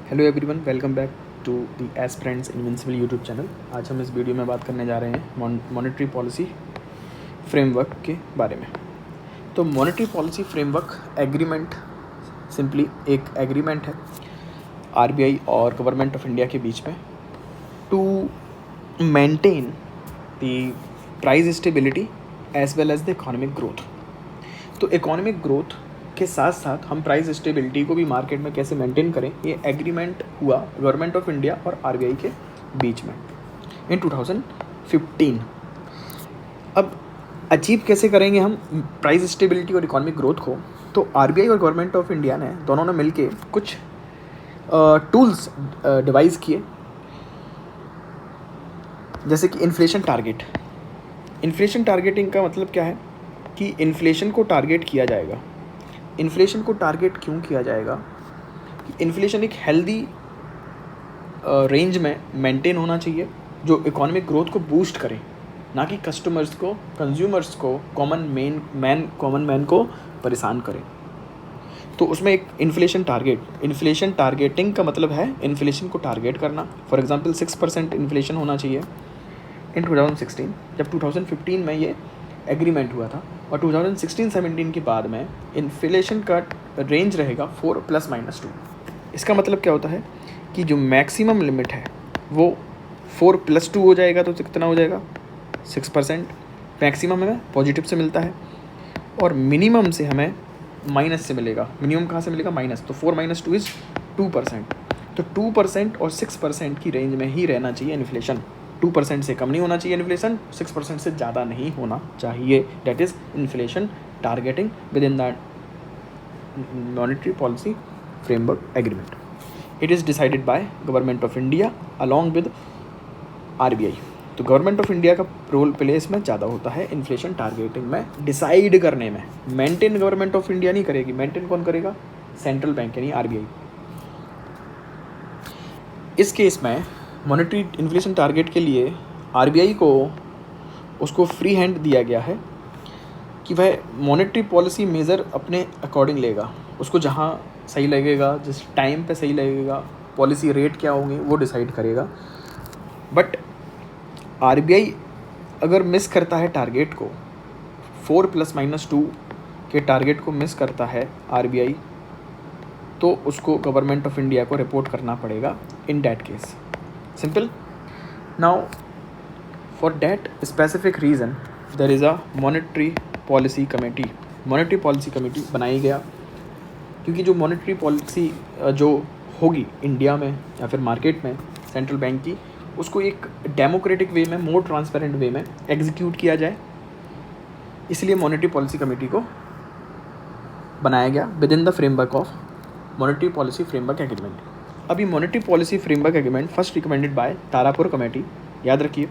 Hello everyone, welcome back to the aspirants invincible YouTube channel. आज हम इस video में बात करने जा रहे हैं मॉनेटरी पॉलिसी फ्रेमवर्क के बारे में। तो monetary policy framework agreement simply एक एग्रीमेंट है आरबीआई और गवर्नमेंट ऑफ इंडिया के बीच में to maintain the price stability as well as the economic growth. तो इकोनॉमिक ग्रोथ के साथ साथ हम प्राइस स्टेबिलिटी को भी मार्केट में कैसे मेंटेन करें, ये एग्रीमेंट हुआ गवर्नमेंट ऑफ इंडिया और आरबीआई के बीच में इन 2015। अब अचीव कैसे करेंगे हम प्राइस स्टेबिलिटी और इकोनॉमिक ग्रोथ को? तो आरबीआई और गवर्नमेंट ऑफ इंडिया ने दोनों ने मिलके कुछ टूल्स डिवाइस किए, जैसे कि इन्फ्लेशन टारगेट। इन्फ्लेशन टारगेटिंग का मतलब क्या है कि इन्फ्लेशन को टारगेट किया जाएगा। इन्फ्लेशन को टारगेट क्यों किया जाएगा? इन्फ्लेशन एक हेल्दी रेंज में मेंटेन होना चाहिए जो इकोनॉमिक ग्रोथ को बूस्ट करे, ना कि कस्टमर्स को, कंज्यूमर्स को, कॉमन मैन को परेशान करे। तो उसमें एक इन्फ्लेशन टारगेटिंग का मतलब है इन्फ्लेशन को टारगेट करना। फॉर एग्जांपल 6% इन्फ्लेशन होना चाहिए इन 2016, जब 2015 में ये एग्रीमेंट हुआ था। और 2016-17 के बाद में इन्फ्लेशन का रेंज रहेगा 4 ± 2। इसका मतलब क्या होता है कि जो मैक्सिमम लिमिट है वो 4 + 2 हो जाएगा, तो कितना हो जाएगा 6%। मैक्सिमम हमें पॉजिटिव से मिलता है और मिनिमम से हमें माइनस से मिलेगा। मिनिमम कहाँ से मिलेगा? माइनस। तो 4 - 2 = 2%। तो 2% और 6% की रेंज में ही रहना चाहिए इन्फ्लेशन। 2% से कम नहीं होना चाहिए इन्फ्लेशन, 6% से ज़्यादा नहीं होना चाहिए। That is inflation targeting with in the monetary policy framework agreement. It is decided by government of India along with RBI. तो गवर्नमेंट ऑफ इंडिया का रोल प्ले इसमें ज़्यादा होता है इन्फ्लेशन टारगेटिंग में, डिसाइड करने में। मेंटेन गवर्नमेंट ऑफ इंडिया नहीं करेगी, मेंटेन कौन करेगा? सेंट्रल बैंक यानी आरबीआई। इस केस में मॉनेटरी इन्फ्लेशन टारगेट के लिए आरबीआई को उसको फ्री हैंड दिया गया है कि वह मॉनेटरी पॉलिसी मेज़र अपने अकॉर्डिंग लेगा। उसको जहाँ सही लगेगा, जिस टाइम पे सही लगेगा, पॉलिसी रेट क्या होंगे वो डिसाइड करेगा। बट आरबीआई अगर मिस करता है टारगेट को, 4 ± 2 के टारगेट को मिस करता है आरबीआई, तो उसको गवर्नमेंट ऑफ इंडिया को रिपोर्ट करना पड़ेगा in that case. Simple. Now for that specific reason there is a monetary policy committee. Monetary policy committee बनाई गया क्योंकि जो मॉनेटरी पॉलिसी जो होगी इंडिया में या फिर मार्केट में सेंट्रल बैंक की, उसको एक डेमोक्रेटिक वे में, मोर ट्रांसपेरेंट वे में एग्जीक्यूट किया जाए, इसलिए मॉनेटरी पॉलिसी कमेटी को बनाया गया within the framework of monetary policy framework agreement. अभी monetary policy framework agreement first recommended by Tarapur committee, याद रखिए,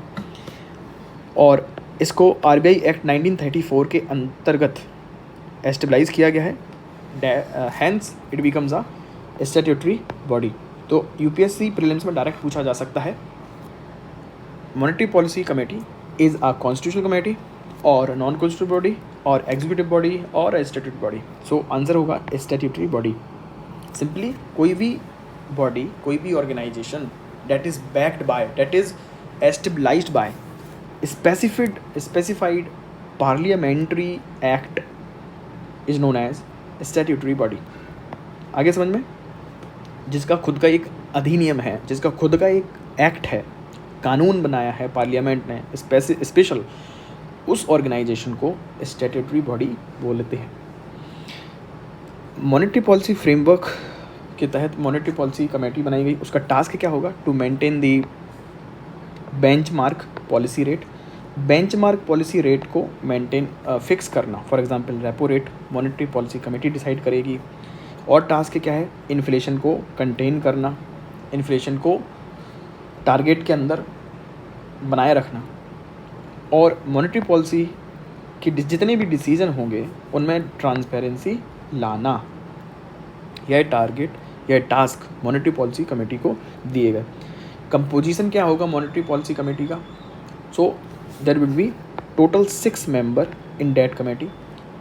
और इसको आरबीआई एक्ट 1934 के अंतर्गत एस्टेब्लाइज किया गया है। Hence it becomes a statutory body. तो यूपीएससी प्रीलिम्स में डायरेक्ट पूछा जा सकता है, monetary policy committee is a constitutional committee और नॉन कॉन्स्टिट्यूशनल बॉडी और एग्जीक्यूटिव बॉडी और स्टैट्यूटरी बॉडी। सो आंसर होगा स्टैट्यूटरी बॉडी। सिंपली कोई भी बॉडी, कोई भी organisation that is backed by, that is established by specified parliamentary act is known as statutory body. आगे समझ में? जिसका खुद का एक अधिनियम है, जिसका खुद का एक एक्ट है, कानून बनाया है पार्लियामेंट ने स्पेशल, उस ऑर्गेनाइजेशन को स्टैट्यूटरी बॉडी बोलते हैं। मॉनेटरी पॉलिसी फ्रेमवर्क के तहत मॉनेटरी पॉलिसी कमेटी बनाई गई। उसका टास्क क्या होगा? To maintain the benchmark policy rate. Benchmark policy rate को मेंटेन फिक्स करना, for example repo rate monetary policy committee decide करेगी। और टास्क क्या है? इन्फ्लेशन को कंटेन करना, इन्फ्लेशन को टारगेट के अंदर बनाए रखना, और मॉनेटरी पॉलिसी के जितने भी डिसीजन होंगे उनमें ट्रांसपेरेंसी लाना। यह टारगेट, यह टास्क मॉनेटरी पॉलिसी कमेटी को दिए गए। कंपोजिशन क्या होगा मॉनेटरी पॉलिसी कमेटी का? So there will be total 6 member in that committee,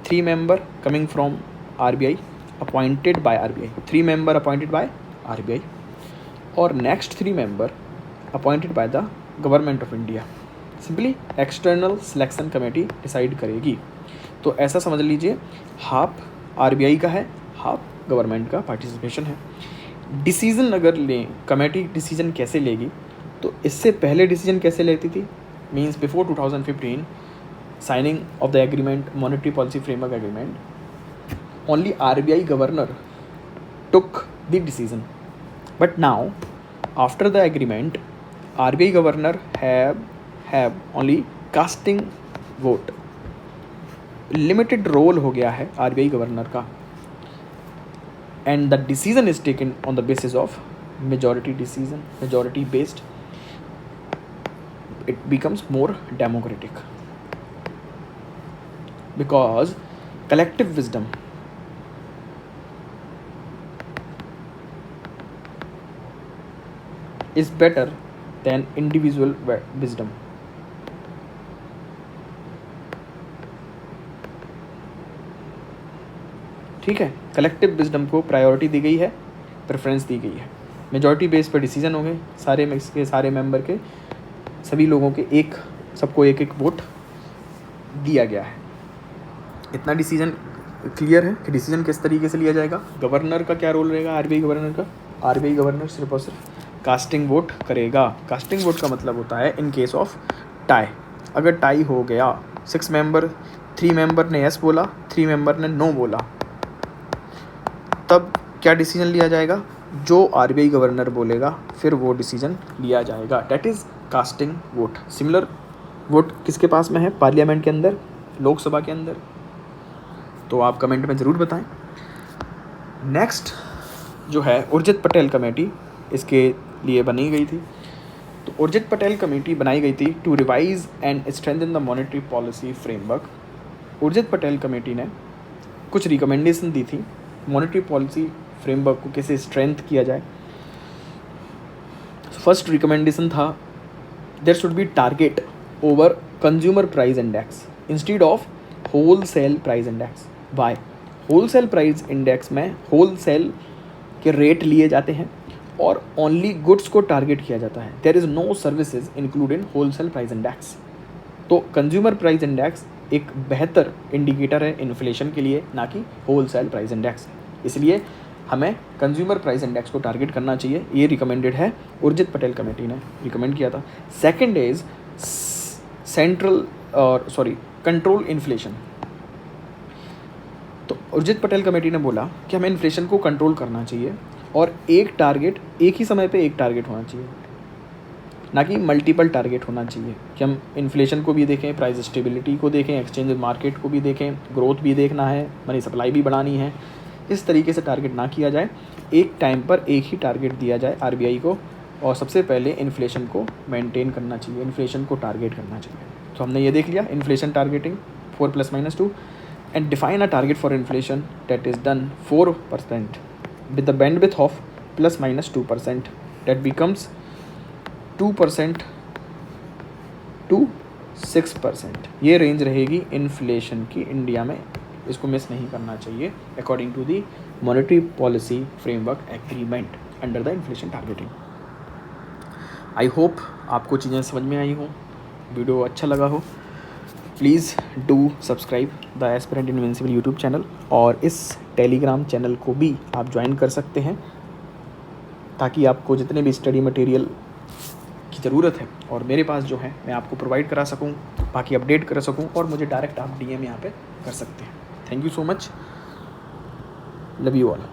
3 member coming from RBI appointed by RBI, 3 member appointed by RBI, और next 3 member appointed by the government of India. Simply external selection committee decide करेगी। तो ऐसा समझ लीजिए, half RBI का है, half government का participation है। डिसीजन अगर लें, कमेटी डिसीजन कैसे लेगी, तो इससे पहले डिसीजन कैसे लेती थी, means before 2015 signing of the agreement, monetary policy framework agreement, only RBI governor took the decision. But now, after the agreement, RBI governor have only casting vote. Limited role हो गया है RBI governor का, and the decision is taken on the basis of majority decision, majority based. It becomes more democratic. Because collective wisdom is better than individual wisdom. ठीक है, collective wisdom को priority दी गई है, preference दी गई है। Majority base पर decision हो गए, सारे मिक्स के सारे मेंबर के, सभी लोगों के एक, सबको एक एक वोट दिया गया है। इतना डिसीजन क्लियर है कि डिसीजन किस तरीके से लिया जाएगा। गवर्नर का क्या रोल रहेगा, आरबीआई गवर्नर का, आरबीआई गवर्नर सिर्फ और सिर्फ कास्टिंग वोट करेगा। कास्टिंग वोट का मतलब होता है इन केस ऑफ टाई, अगर टाई हो गया, 6 मेंबर, 3 मेंबर ने यस बोला, 3 मेंबर ने नो बोला, तब क्या डिसीजन लिया जाएगा, जो आरबीआई गवर्नर बोलेगा फिर वो डिसीजन लिया जाएगा। That is casting vote. Similar vote किसके पास में है, पार्लियामेंट के अंदर, लोकसभा के अंदर, तो आप कमेंट में ज़रूर बताएं। नेक्स्ट जो है उर्जित पटेल कमेटी, इसके लिए बनी गई थी। तो उर्जित पटेल कमेटी बनाई गई थी to revise and strengthen the monetary policy framework. Urjit Patel committee ने कुछ रिकमेंडेशन दी थी, मॉनेटरी पॉलिसी फ्रेमवर्क को कैसे स्ट्रेंथ किया जाए। फर्स्ट रिकमेंडेशन था, there should be target over consumer price index instead of wholesale price index. Why, wholesale price index में wholesale के रेट लिए जाते हैं और ओनली गुड्स को टारगेट किया जाता है। There is no services include in wholesale price index. तो कंज्यूमर प्राइस इंडेक्स एक बेहतर इंडिकेटर है इन्फ्लेशन के लिए, ना कि होलसेल प्राइस इंडेक्स। इसलिए हमें कंज्यूमर प्राइस इंडेक्स को टारगेट करना चाहिए, ये रिकमेंडेड है, उर्जित पटेल कमेटी ने रिकमेंड किया था। Second is control inflation. तो उर्जित पटेल कमेटी ने बोला कि हमें इन्फ्लेशन को कंट्रोल करना चाहिए और एक टारगेट, एक ही समय पे एक टारगेट होना चाहिए, ना कि मल्टीपल टारगेट होना चाहिए, कि हम इन्फ्लेशन को भी देखें, प्राइस स्टेबिलिटी को देखें, एक्सचेंज मार्केट को भी देखें, ग्रोथ भी देखना है, मनी सप्लाई भी बढ़ानी है। इस तरीके से टारगेट ना किया जाए, एक टाइम पर एक ही टारगेट दिया जाए आरबीआई को, और सबसे पहले इन्फ्लेशन को मेंटेन करना चाहिए, इन्फ्लेशन को टारगेट करना चाहिए। तो हमने ये देख लिया inflation targeting 4 ± 2 and define a target for inflation that is done 4% with the bandwidth of ±2%, that becomes 2% to 6%। ये रेंज रहेगी इन्फ्लेशन की इंडिया में, इसको मिस नहीं करना चाहिए according to the monetary policy framework agreement under the inflation targeting. I hope आपको चीज़ें समझ में आई हो, वीडियो अच्छा लगा हो। Please do subscribe the aspirant invincible YouTube channel, और इस टेलीग्राम चैनल को भी आप ज्वाइन कर सकते हैं, ताकि आपको जितने भी स्टडी मटेरियल की ज़रूरत है और मेरे पास जो है मैं आपको प्रोवाइड करा सकूं, बाकी अपडेट कर सकूं, और मुझे डायरेक्ट आप DM यहाँ पे कर सकते हैं। Thank you so much, love you all.